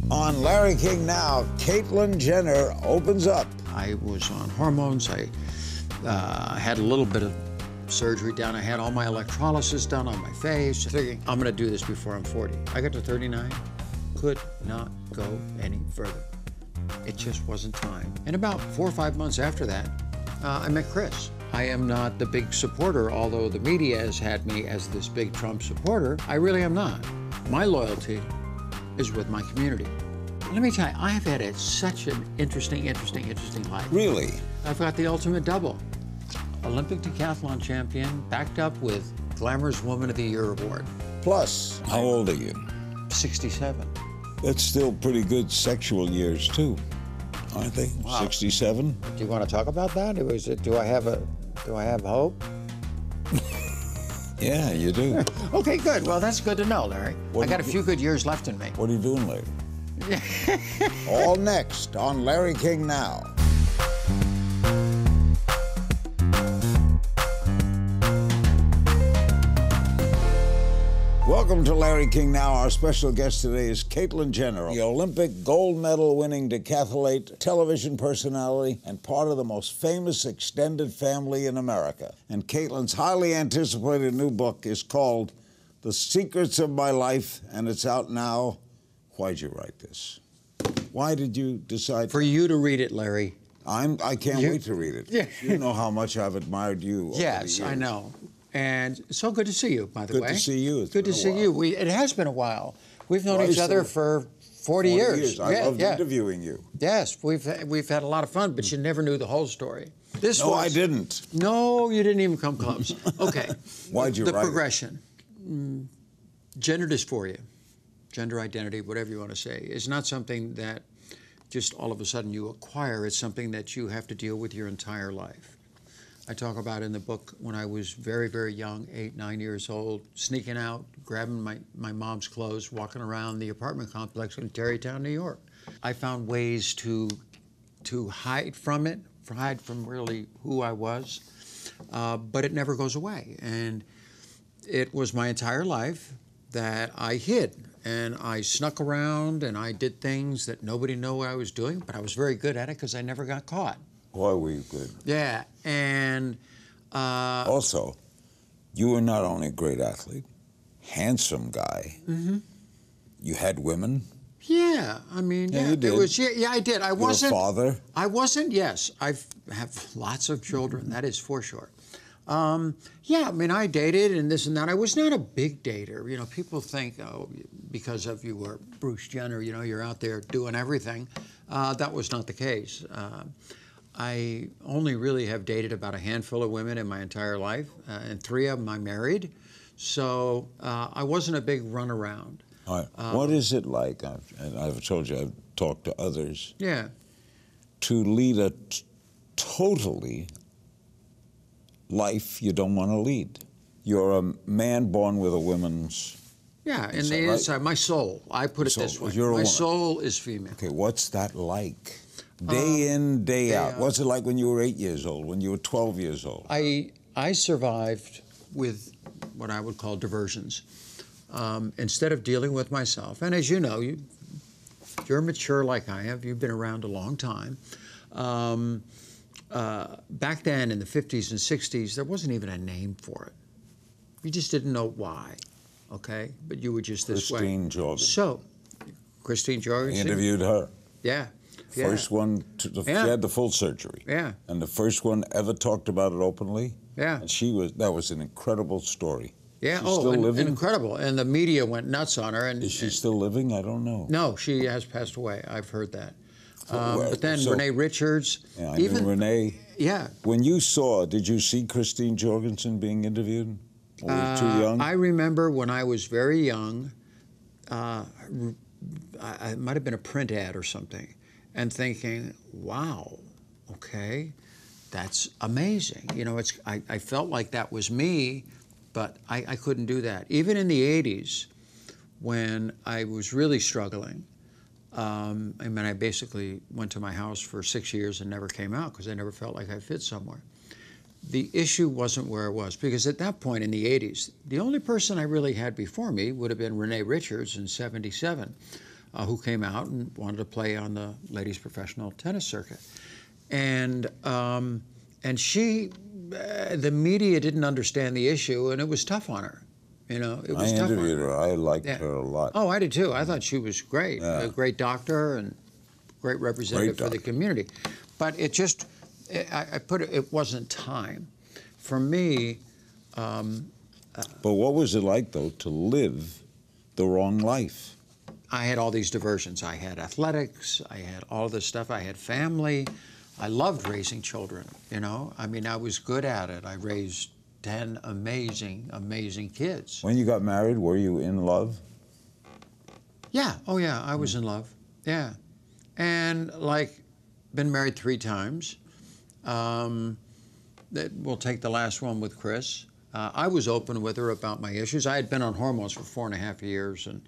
On Larry King Now, Caitlyn Jenner opens up. I was on hormones. I had a little bit of surgery done. I had all my electrolysis done on my face. Thinking, I'm gonna do this before I'm 40. I got to 39, could not go any further. It just wasn't time. And about 4 or 5 months after that, I met Kris. I am not the big supporter, although the media has had me as this big Trump supporter. I really am not. My loyalty is with my community. Let me tell you, I have had such an interesting life. Really? I've got the ultimate double. Olympic decathlon champion, backed up with Glamour's Woman of the Year award. Plus, how old are you? 67. That's still pretty good sexual years, too, aren't they? Wow. 67? Do you want to talk about that? Do I have hope? Yeah, you do. Okay, good. Well, that's good to know, Larry. I got a few good years left in me. What are you doing later? All next on Larry King Now. Welcome to Larry King Now. Our special guest today is Caitlyn Jenner, the Olympic gold medal winning decathlete, television personality, and part of the most famous extended family in America. And Caitlyn's highly anticipated new book is called The Secrets of My Life, and it's out now. Why'd you write this? Why did you decide? For you to read it, Larry. I can't wait to read it. Yeah. You know how much I've admired you over Yes, the years. I know. And so good to see you, by the way. Good to see you. It's good been to a see while. you. It has been a while. We've known Well, each other for 40 years. I loved interviewing you. Yes, we've had a lot of fun, but you never knew the whole story. I didn't. No, you didn't even come close. Okay. Why'd you the write progression. Gender dysphoria, gender identity, whatever you want to say, is not something that just all of a sudden you acquire. It's something that you have to deal with your entire life. I talk about in the book when I was very, very young, 8, 9 years old, sneaking out, grabbing my mom's clothes, walking around the apartment complex in Tarrytown, New York. I found ways to hide from it, hide from really who I was, but it never goes away. And it was my entire life that I hid, and I snuck around, and I did things that nobody knew what I was doing, but I was very good at it because I never got caught. Why were you good? Yeah, and also, you were not only a great athlete, handsome guy. Mm-hmm. You had women. Yeah, I mean, you did. I did. I wasn't. Your father. I wasn't. Yes, I have lots of children. That is for sure. Yeah, I mean, I dated and this and that. I was not a big dater. You know, people think, oh, because of you were Bruce Jenner, you know, you're out there doing everything. That was not the case. I only really have dated about a handful of women in my entire life, and 3 of them I married. So I wasn't a big runaround. All right. What is it like, and I've told you, I've talked to others, to lead a totally life you don't want to lead? You're a man born with a woman's... Yeah, in the inside, my soul. I put it this way. My soul is female. Okay, what's that like? Day in, day out. What's it like when you were 8 years old, when you were 12 years old? I survived with what I would call diversions. Instead of dealing with myself, and as you know, you're mature like I have, you've been around a long time. Back then in the 50s and 60s, there wasn't even a name for it. You just didn't know why, okay? But you were just this way. Christine Jorgensen. So, Christine Jorgensen. I interviewed her. Yeah. First one, she had the full surgery. Yeah. And the first one ever talked about it openly. Yeah. And that was an incredible story. Yeah, She's still living? Incredible. And the media went nuts on her. And is she still living? I don't know. No, she has passed away. I've heard that. But then Renee Richards. Yeah, I knew Renee. Yeah. When you did you see Christine Jorgensen being interviewed? Or were you too young? I remember when I was very young, it might have been a print ad or something, and thinking, wow, okay, that's amazing. You know, I felt like that was me, but I couldn't do that. Even in the 80s, when I was really struggling, I mean, I basically went to my house for 6 years and never came out because I never felt like I fit somewhere. The issue wasn't where it was, because at that point in the 80s, the only person I really had before me would have been Renee Richards in '77. who came out and wanted to play on the ladies' professional tennis circuit. And she, the media didn't understand the issue, and it was tough on her. You know, it was tough on her. I interviewed her. I liked her a lot. Oh, I did too. I thought she was great. Yeah. A great doctor and great representative for the community. But it just, I put it, it wasn't time. For me. But what was it like, though, to live the wrong life? I had all these diversions. I had athletics. I had all this stuff. I had family. I loved raising children, you know. I mean, I was good at it. I raised 10 amazing, amazing kids. When you got married, were you in love? Yeah. Oh, yeah. I was in love. Yeah. And, like, been married 3 times. We'll take the last one with Kris. I was open with her about my issues. I had been on hormones for 4.5 years and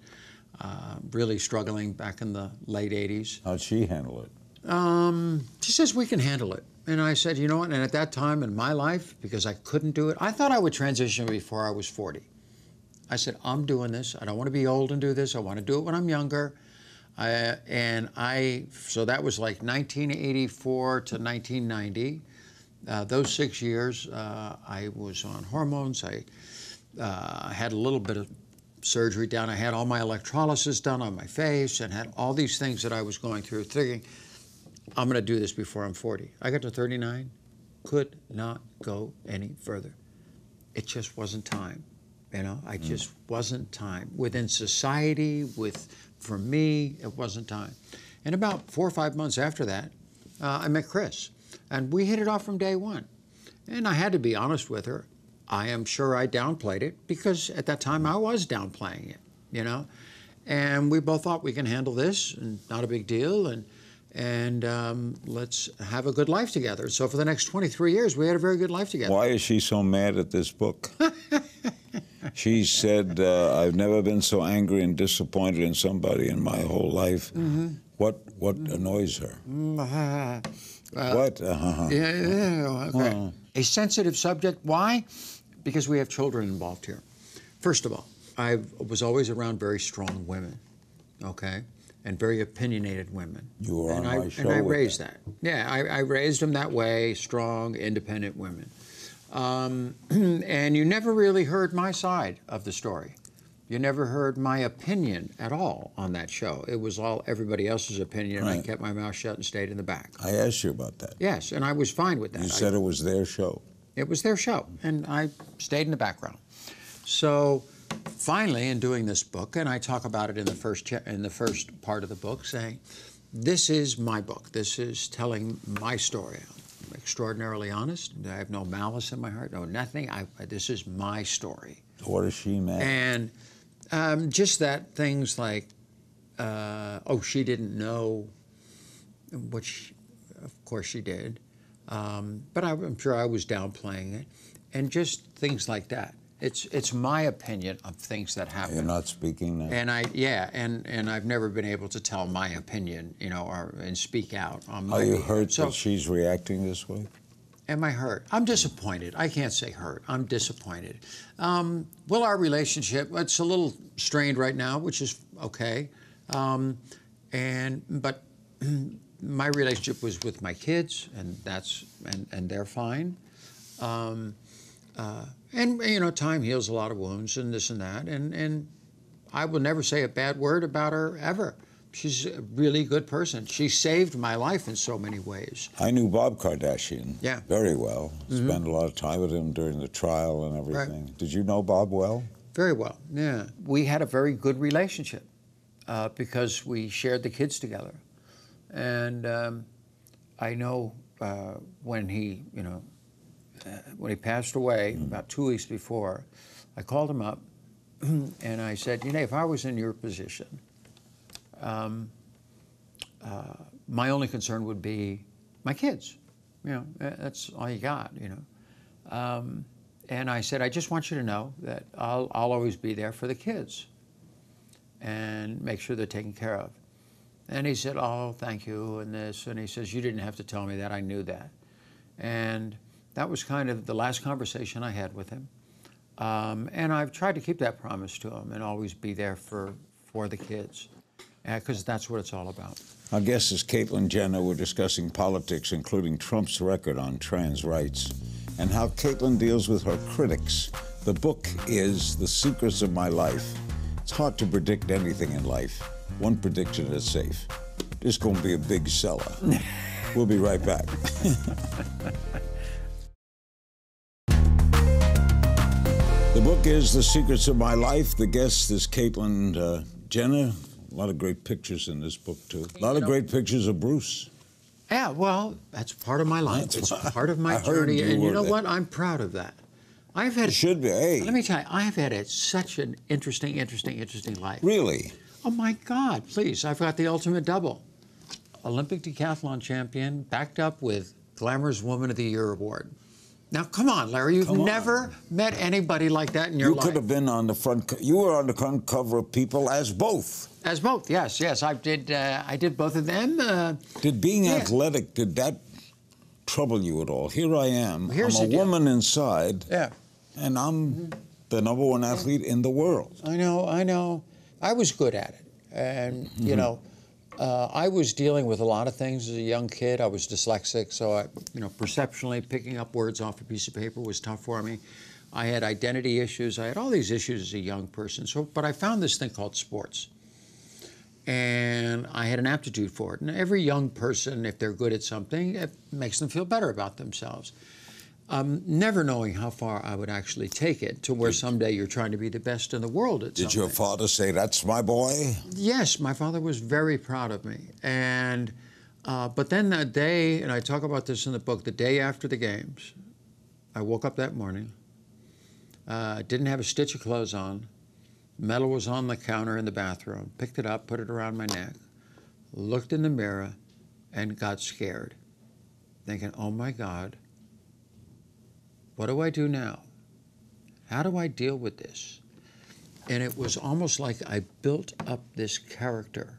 really struggling back in the late 80s. How'd she handle it? She says, we can handle it. And I said, you know what? And at that time in my life, because I couldn't do it, I thought I would transition before I was 40. I said, I'm doing this. I don't want to be old and do this. I want to do it when I'm younger. So that was like 1984 to 1990. Those 6 years, I was on hormones. I had a little bit of surgery done. I had all my electrolysis done on my face and had all these things that I was going through, thinking, I'm going to do this before I'm 40. I got to 39, could not go any further. It just wasn't time, you know? I just wasn't time. Within society, for me, it wasn't time. And about 4 or 5 months after that, I met Kris. And we hit it off from day one. And I had to be honest with her. I am sure I downplayed it because at that time I was downplaying it, you know? And we both thought we can handle this and not a big deal and let's have a good life together. So for the next 23 years, we had a very good life together. Why is she so mad at this book? She said, I've never been so angry and disappointed in somebody in my whole life. What annoys her? What? Yeah, okay. A sensitive subject. Why? Because we have children involved here. First of all, I was always around very strong women, okay, and very opinionated women. You were on my show. And I raised that. Yeah, I raised them that way, strong, independent women. And you never really heard my side of the story. You never heard my opinion at all on that show. It was all everybody else's opinion, and I kept my mouth shut and stayed in the back. I asked you about that. Yes, and I was fine with that. You said it was their show. It was their show, and I stayed in the background. So finally, in doing this book, and I talk about it in the first part of the book, saying, this is my book. This is telling my story. I'm extraordinarily honest. I have no malice in my heart, no nothing. This is my story. What is she mad? And just that things like, she didn't know, which of course she did, but I'm sure I was downplaying it, and just things like that. It's my opinion of things that happen. You're not speaking now. And and I've never been able to tell my opinion, you know, and speak out on my. Are you hurt that she's reacting this way? Am I hurt? I'm disappointed. I can't say hurt. I'm disappointed. Well, our relationship, it's a little strained right now, which is okay. But my relationship was with my kids, and they're fine. And you know, time heals a lot of wounds and this and that. And I will never say a bad word about her ever. She's a really good person. She saved my life in so many ways. I knew Bob Kardashian very well. Spent a lot of time with him during the trial and everything. Right. Did you know Bob well? Very well, yeah. We had a very good relationship because we shared the kids together. And I know when he passed away about 2 weeks before, I called him up and I said, you know, if I was in your position, my only concern would be my kids. You know, that's all you got, you know. And I said, I just want you to know that I'll always be there for the kids and make sure they're taken care of. And he said, oh, thank you, and this. And he says, you didn't have to tell me that. I knew that. And that was kind of the last conversation I had with him. And I've tried to keep that promise to him and always be there for the kids. because that's what it's all about. Our guest is Caitlyn Jenner. We're discussing politics, including Trump's record on trans rights, and how Caitlyn deals with her critics. The book is The Secrets of My Life. It's hard to predict anything in life. One prediction is safe. This is going to be a big seller. We'll be right back. The book is The Secrets of My Life. The guest is Caitlyn Jenner. A lot of great pictures in this book, too. A lot of great pictures of Bruce. Yeah, well, that's part of my life. It's part of my journey. And you know what? I'm proud of that. I've had. It should be. Hey. Let me tell you, I've had such an interesting life. Really? Oh, my God, please. I've got the ultimate double. Olympic decathlon champion, backed up with Glamorous Woman of the Year award. Now, come on, Larry. You've never met anybody like that in your life. You could have been on the front. You were on the front cover of People as both. As both, yes. I did both of them. Did being athletic, did that trouble you at all? Here I am. I'm a woman inside. Yeah. And I'm the #1 athlete in the world. I know. I was good at it. And, you know, I was dealing with a lot of things as a young kid. I was dyslexic, so perceptually picking up words off a piece of paper was tough for me. I had identity issues. I had all these issues as a young person. But I found this thing called sports. And I had an aptitude for it. And every young person, if they're good at something, it makes them feel better about themselves. Never knowing how far I would actually take it to where someday you're trying to be the best in the world at something. Did your father say, "That's my boy"? Yes, my father was very proud of me. And but then that day, and I talk about this in the book, the day after the games, I woke up that morning, didn't have a stitch of clothes on. Medal was on the counter in the bathroom, picked it up, put it around my neck, looked in the mirror, and got scared, thinking, oh my God, what do I do now? How do I deal with this? And it was almost like I built up this character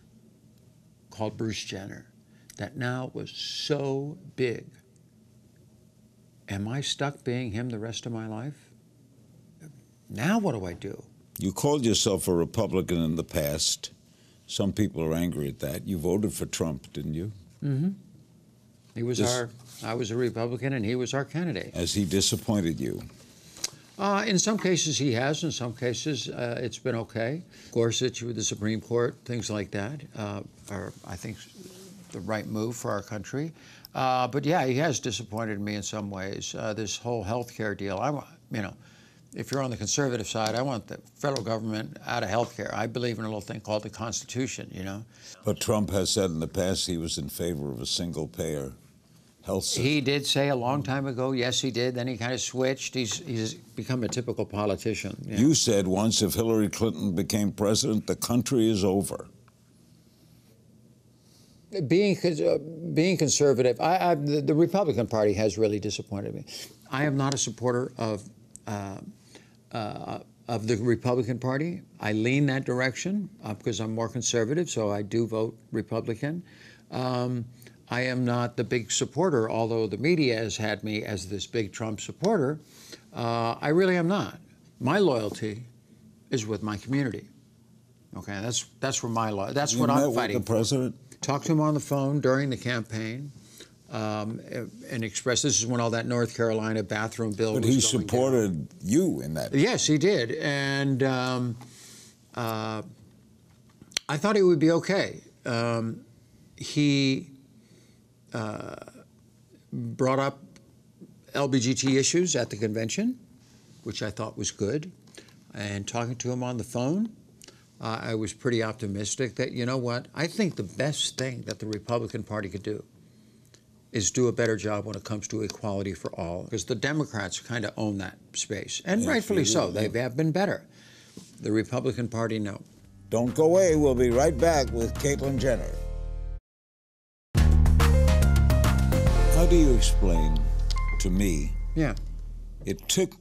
called Bruce Jenner that now was so big. Am I stuck being him the rest of my life? Now what do I do? You called yourself a Republican in the past. Some people are angry at that. You voted for Trump, didn't you? Mm-hmm. I was a Republican, and he was our candidate. Has he disappointed you? In some cases he has. In some cases it's been okay. Gorsuch with the Supreme Court, things like that, are, I think, the right move for our country. But yeah, he has disappointed me in some ways. This whole health care deal, if you're on the conservative side, I want the federal government out of health care. I believe in a little thing called the Constitution, you know. But Trump has said in the past he was in favor of a single-payer health system. He did say a long time ago, yes, he did. Then he kind of switched. He's become a typical politician. Yeah. You said once if Hillary Clinton became president, the country is over. Being conservative, the Republican Party has really disappointed me. I am not a supporter of the Republican Party. I lean that direction because I'm more conservative, so I do vote Republican. I am not the big supporter, although the media has had me as this big Trump supporter. I really am not. My loyalty is with my community. Okay, that's where my loyalty. That's what I'm fighting with the president? Talked to him on the phone during the campaign. And expressed, this is when all that North Carolina bathroom bill was going down. But he supported you in that. Yes, he did. And I thought he would be okay. He brought up LGBT issues at the convention, which I thought was good. And talking to him on the phone, I was pretty optimistic that, you know what, I think the best thing that the Republican Party could do is do a better job when it comes to equality for all. Because the Democrats kind of own that space, and rightfully so. They have been better. The Republican Party, no. Don't go away. We'll be right back with Caitlyn Jenner. How do you explain to me? Yeah. It took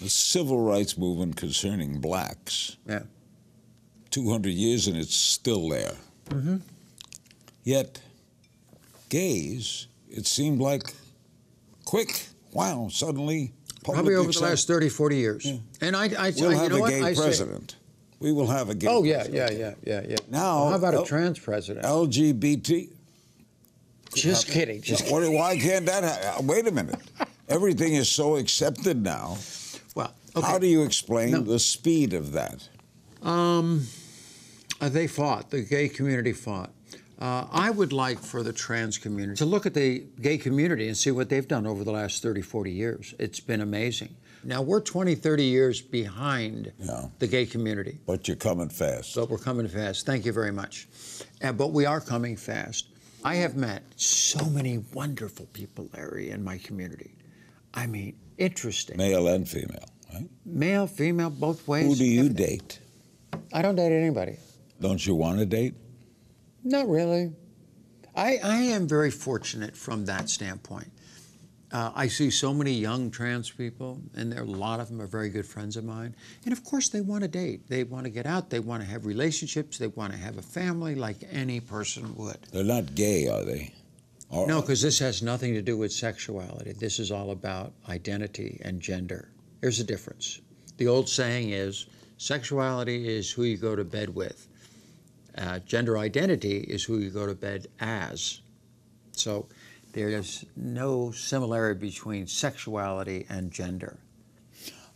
the civil rights movement concerning blacks 200 years, and it's still there. Mm-hmm. Yet, gays, it seemed like quick, wow, suddenly. Probably over the last 30, 40 years. Yeah. And we'll have a gay president. We will have a gay Oh, yeah, president. yeah. Now, well, how about a trans president? LGBT? Just kidding. Why can't that happen? Wait a minute. Everything is so accepted now. Well, okay. How do you explain the speed of that? They fought. The gay community fought. I would like for the trans community to look at the gay community and see what they've done over the last 30, 40 years. It's been amazing. Now, we're 20, 30 years behind the gay community. But you're coming fast. But we're coming fast. Thank you very much. But we are coming fast. I have met so many wonderful people, Larry, in my community. I mean, interesting. Male and female, right? Male, female, both ways. Who do you date? I don't date anybody. Don't you want to date? Not really. I am very fortunate from that standpoint. I see so many young trans people, and a lot of them are very good friends of mine. And of course, they want to date. They want to get out. They want to have relationships. They want to have a family like any person would. They're not gay, are they? No, because this has nothing to do with sexuality. This is all about identity and gender. There's a difference. The old saying is, sexuality is who you go to bed with. Gender identity is who you go to bed as. So there's no similarity between sexuality and gender.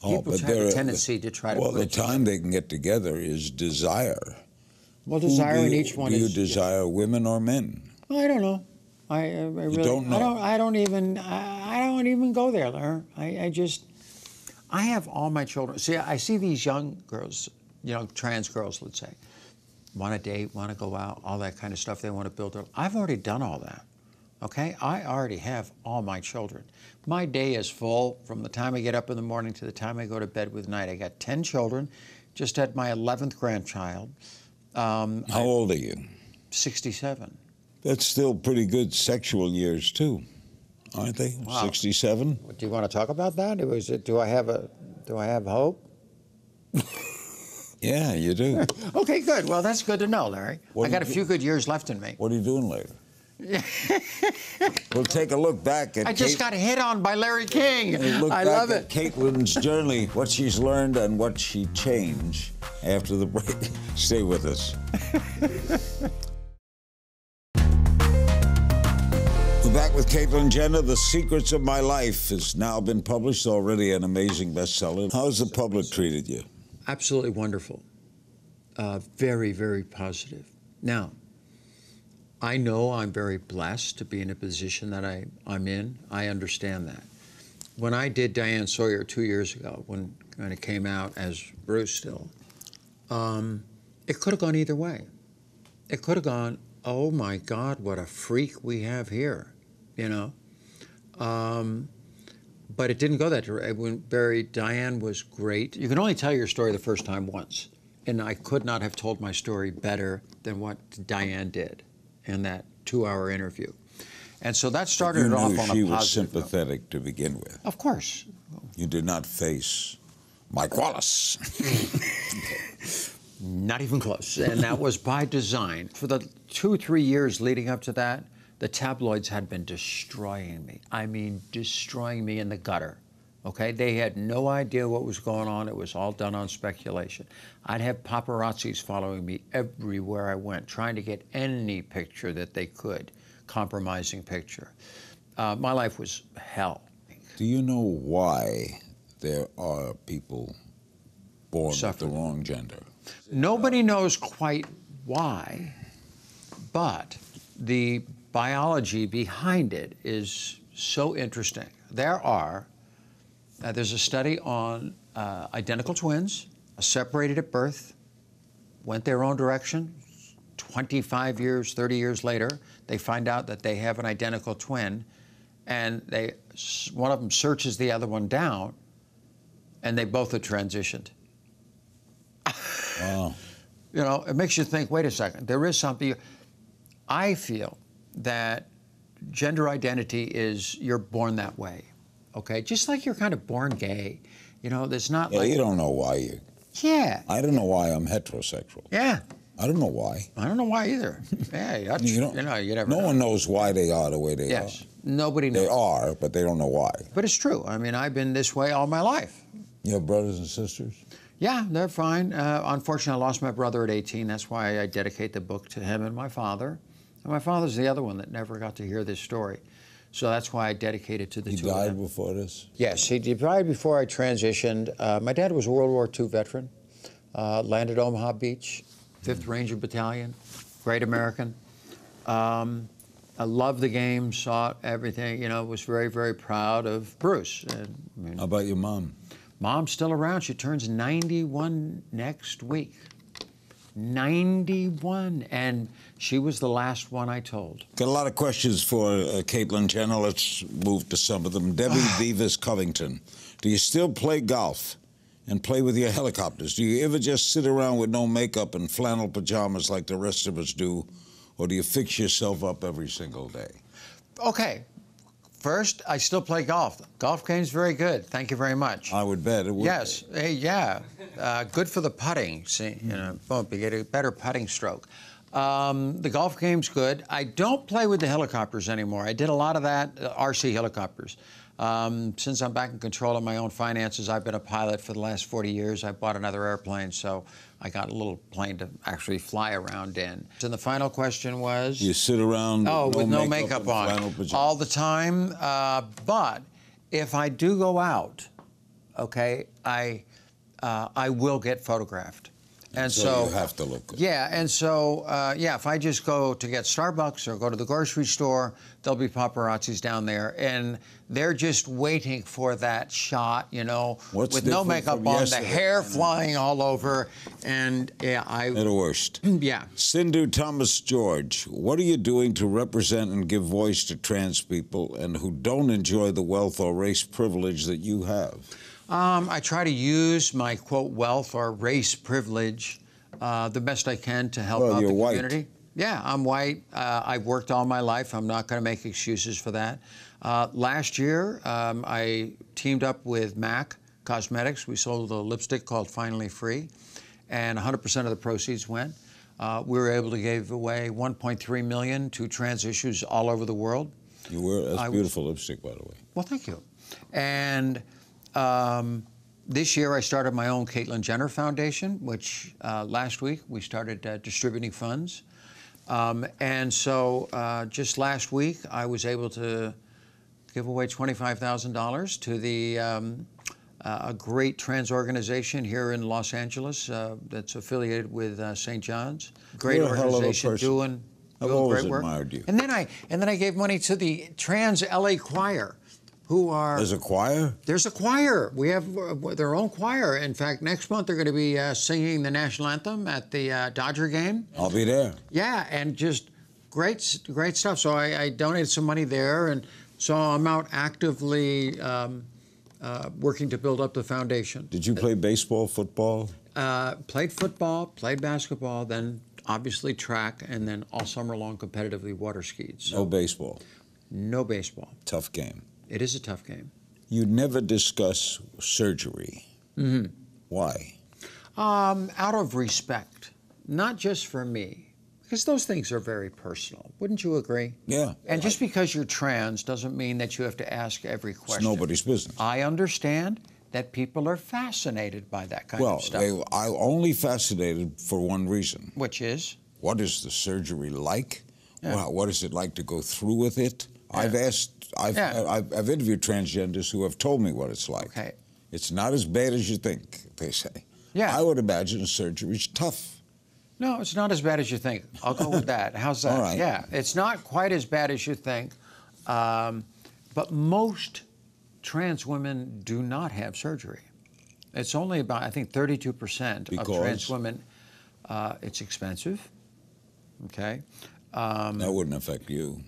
People have a tendency to try to Well, the time they can get together is desire. Well, desire in each one is... Do you desire women or men? Well, I don't know. I really don't know? I don't even go there, Larry. I have all my children. See, I see these young girls, trans girls, let's say, want to date, want to go out, all that kind of stuff. They want to build their... I've already done all that. Okay, I already have all my children. My day is full from the time I get up in the morning to the time I go to bed with night. I got 10 children, just had my 11th grandchild. How old are you? 67. That's still pretty good sexual years too, aren't they? Wow. 67. Do you want to talk about that? Do I have hope? Yeah, you do. Okay, good. Well, that's good to know, Larry. I got a few good years left in me. What are you doing later? We'll take a look back at... I just got hit on by Larry King. I love it. Caitlyn's journey, what she's learned and what she changed after the break. Stay with us. We're back with Caitlyn Jenner. The Secrets of My Life has now been published, already an amazing bestseller. How's the public treated you? Absolutely wonderful. Very, very positive. Now, I know I'm very blessed to be in a position that I'm in. I understand that. When I did Diane Sawyer 2 years ago, when it came out as Bruce still, it could have gone either way. It could have gone, oh my God, what a freak we have here, But it didn't go that direction. Diane was great. You can only tell your story the first time once. And I could not have told my story better than what Diane did in that 2-hour interview. And so that started it off on a positive note. You knew she was sympathetic note. To begin with. Of course. You did not face Mike Wallace. Not even close. And that was by design. For the 2-3 years leading up to that, the tabloids had been destroying me. I mean, destroying me in the gutter. Okay? They had no idea what was going on. It was all done on speculation. I'd have paparazzis following me everywhere I went, trying to get any picture that they could, compromising picture. My life was hell. Do you know why there are people born with the wrong gender? Nobody knows quite why, but the biology behind it is so interesting. There's a study on identical twins, separated at birth, went their own direction. 25 years, 30 years later, they find out that they have an identical twin, and one of them searches the other one down, and they both have transitioned. Wow. It makes you think, wait a second, there is something. I feel that gender identity is you're born that way, okay? Just like you're kind of born gay. There's not like... you don't know why you... Yeah. I don't know why I'm heterosexual. Yeah. I don't know why. I don't know why either. Yeah, you never know. No one knows why they are the way they are. Yes, nobody knows. They are, but they don't know why. But it's true. I mean, I've been this way all my life. You have brothers and sisters? Yeah, they're fine. Unfortunately, I lost my brother at 18. That's why I dedicate the book to him and my father. And my father's the other one that never got to hear this story. So that's why I dedicate it to the two of them. He died before this? Yes, he died before I transitioned. My dad was a World War II veteran, landed Omaha Beach, 5th Ranger Battalion, great American. I loved the game, saw everything, you know, was very, very proud of Bruce. And, How about your mom? Mom's still around. She turns 91 next week. 91, and she was the last one I told. Got a lot of questions for Caitlyn Jenner. Let's move to some of them. Debbie Beavis Covington, do you still play golf and play with your helicopters? Do you ever just sit around with no makeup and flannel pajamas like the rest of us do, or do you fix yourself up every single day? Okay. First, I still play golf. Golf game's very good. Thank you very much. I would bet it would. Yes, yeah. Good for the putting. See, you know, you get a better putting stroke. The golf game's good. I don't play with the helicopters anymore. I did a lot of that, RC helicopters. Since I'm back in control of my own finances, I've been a pilot for the last 40 years. I bought another airplane, so I got a little plane to actually fly around in. And the final question was? You sit around with no makeup on all the time. But if I do go out, okay, I will get photographed. And so you have to look good. Yeah, and so, yeah, if I just go to get Starbucks or go to the grocery store, there'll be paparazzis down there, and they're just waiting for that shot, you know, with no makeup on, the hair flying all over, and yeah, They're the worst. Yeah. Sindhu Thomas George, what are you doing to represent and give voice to trans people and who don't enjoy the wealth or race privilege that you have? I try to use my, quote, wealth or race privilege the best I can to help out the community. White. Yeah, I'm white. I've worked all my life. I'm not going to make excuses for that. Last year, I teamed up with MAC Cosmetics. We sold a lipstick called Finally Free, and 100% of the proceeds went. We were able to give away $1.3 million to trans issues all over the world. You were, that's beautiful lipstick, by the way. Well, thank you. And this year I started my own Caitlyn Jenner Foundation, which last week we started distributing funds. And so just last week I was able to give away $25,000 to the a great trans organization here in Los Angeles that's affiliated with St. John's. Great organization doing great work. Admired you. And then I gave money to the Trans LA Choir. Who are... There's a choir? There's a choir. We have their own choir. In fact, next month they're going to be singing the national anthem at the Dodger game. I'll be there. Yeah, and just great stuff. So I donated some money there, and so I'm out actively working to build up the foundation. Did you play baseball, football? Played football, played basketball, then obviously track, and then all summer long competitively water skied. So, no baseball? No baseball. Tough game. It is a tough game. You never discuss surgery. Mm-hmm. Why? Out of respect, not just for me, because those things are very personal. Wouldn't you agree? Yeah. And just because you're trans doesn't mean that you have to ask every question. It's nobody's business. I understand that people are fascinated by that kind of stuff. Well, I'm only fascinated for one reason. Which is? What is the surgery like? Yeah. What is it like to go through with it? Yeah. I've interviewed transgenders who have told me what it's like. Okay. It's not as bad as you think, they say. Yeah. I would imagine surgery's tough. No, it's not as bad as you think. I'll go with that. How's that? All right. Yeah, it's not quite as bad as you think. But most trans women do not have surgery. It's only about, I think, 32% of trans women. It's expensive. Okay. That wouldn't affect you.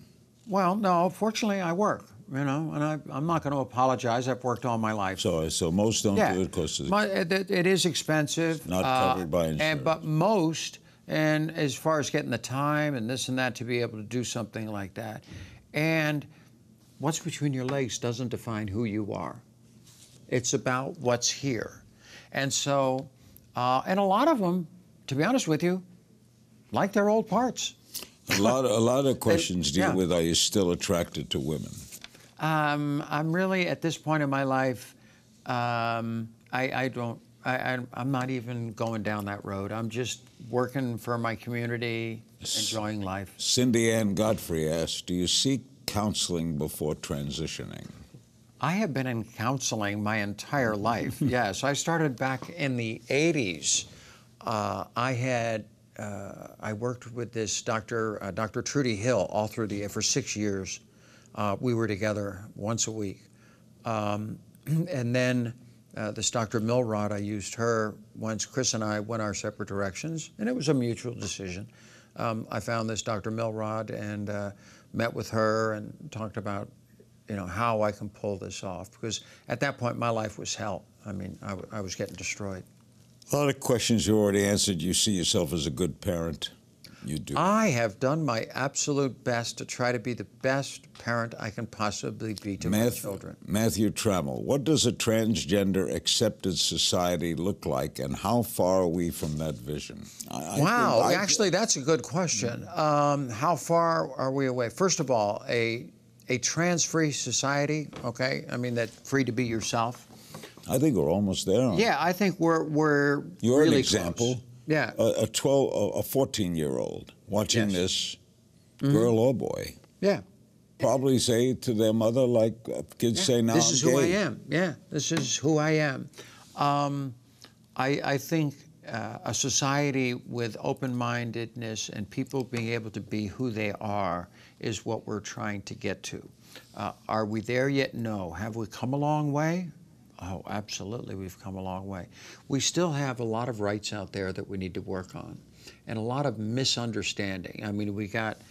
Well, no, fortunately I work, you know, and I'm not going to apologize. I've worked all my life. So most don't do it because it is expensive. Not covered by insurance. But most, and as far as getting the time and this and that to be able to do something like that, and what's between your legs doesn't define who you are. It's about what's here. And so, and a lot of them, to be honest with you, like their old parts. A lot of questions deal with, are you still attracted to women? I'm really, at this point in my life, I don't I'm not even going down that road. I'm just working for my community, enjoying life. Cindy Ann Godfrey asks, do you seek counseling before transitioning? I have been in counseling my entire life. Yes, I started back in the 80s. I worked with this Dr. Trudy Hill all through for 6 years. We were together once a week. And then this Dr. Milrod, I used her once Kris and I went our separate directions, and it was a mutual decision. I found this Dr. Milrod and met with her and talked about, how I can pull this off. Because at that point, my life was hell. I mean, I was getting destroyed. A lot of questions you already answered. You see yourself as a good parent. You do. I have done my absolute best to try to be the best parent I can possibly be to my children. Matthew Trammell, what does a transgender accepted society look like, and how far are we from that vision? Actually, that's a good question. How far are we away? First of all, a trans-free society, okay? I mean, that free to be yourself. I think we're almost there. Yeah, I think we're You're really an example. Close. Yeah. A 14-year-old watching this, girl or boy. Yeah. Probably say to their mother, like kids say now, this is who I am. Yeah, this is who I am. I think a society with open-mindedness and people being able to be who they are is what we're trying to get to. Are we there yet? No. Have we come a long way? Oh, absolutely, we've come a long way. We still have a lot of rights out there that we need to work on, and a lot of misunderstanding. I mean, we got,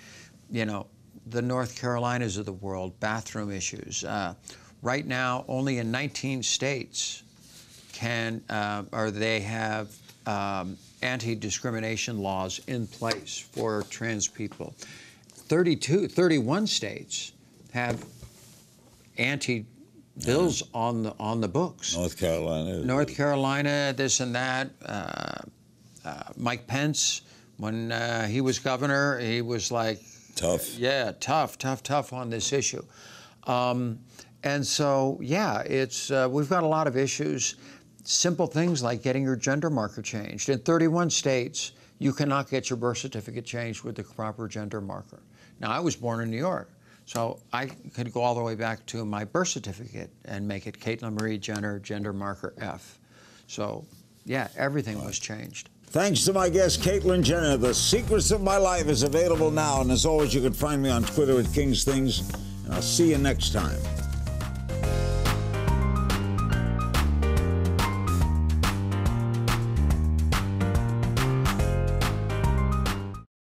the North Carolinas of the world, bathroom issues. Right now, only in 19 states they have anti-discrimination laws in place for trans people. 31 states have bills on the books. North Carolina, this and that. Mike Pence, when he was governor, he was like tough. Yeah, tough on this issue. And so, yeah, it's we've got a lot of issues. Simple things like getting your gender marker changed. In 31 states, you cannot get your birth certificate changed with the proper gender marker. Now, I was born in New York. So I could go all the way back to my birth certificate and make it Caitlyn Marie Jenner, gender marker F. So, yeah, everything was changed. Thanks to my guest, Caitlyn Jenner. The Secrets of My Life is available now. And as always, you can find me on Twitter at King's Things. And I'll see you next time.